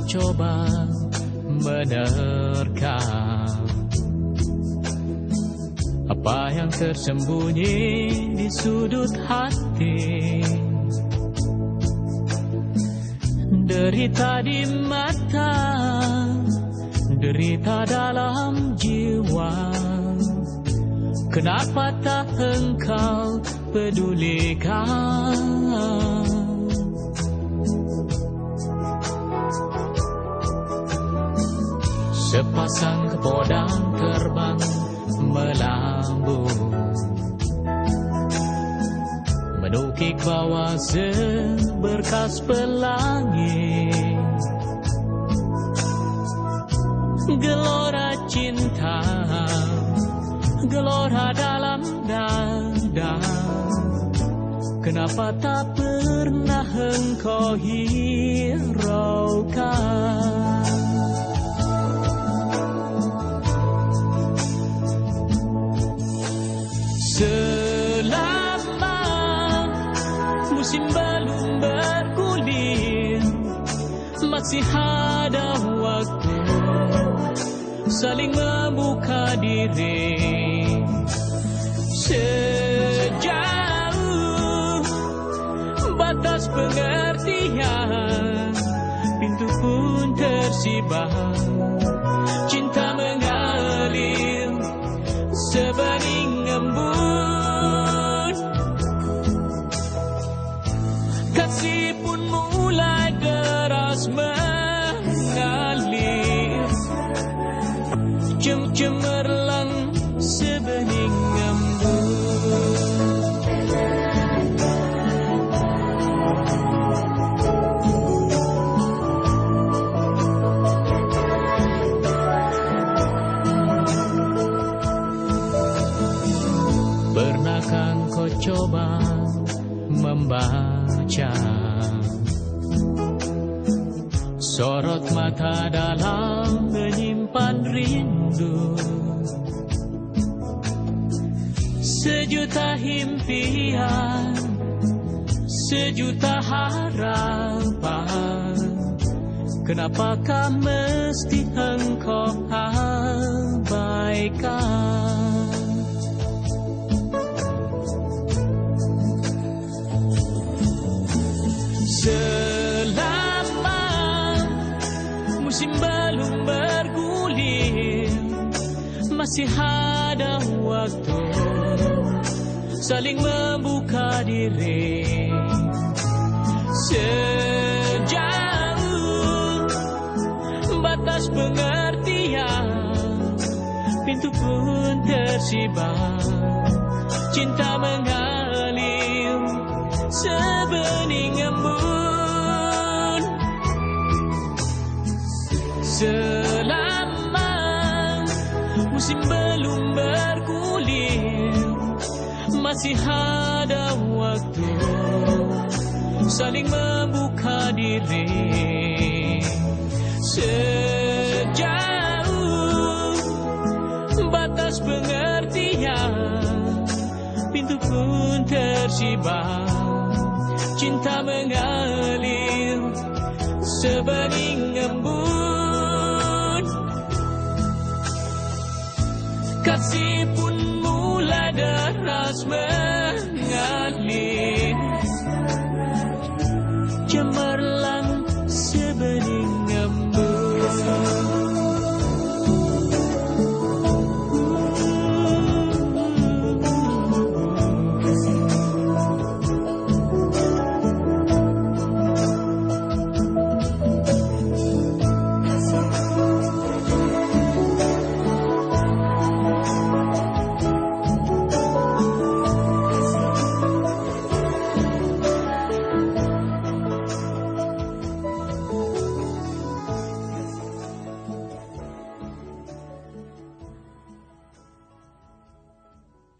coba menerkam apa yang tersembunyi di sudut hati. Derita di mata, derita dalam jiwa. Kenapa tak engkau pedulikan? Sepasang kepodang terbang melambung, menukik bawah seberkas pelangi. Gelora cinta, gelora dalam dada. Kenapa tak pernah engkau hiraukan? Selama musim belum bergulir, masih ada waktu saling membuka diri. Sejauh batas pengertian, pintu pun tersibak. Cinta mengalir sebening embun, kasih pun mulai deras mengalir, cemerlang sebening embun. Pernahkah kau coba membaca sorot mata dalam menyimpan rindu? Sejuta impian, sejuta harapan. Kenapakah mesti engkau abaikan? Selama musim belum bergulir, masih ada waktu saling membuka diri. Sejauh batas pengertian, pintu pun tersibak. Cinta mengalir sebening embun. Selama musim belum bergulir, masih ada waktu saling membuka diri. Sejauh batas pengertian, pintu pun tersibak. Cinta mengalir sebening embun, kasih pun mulai deras mengalir,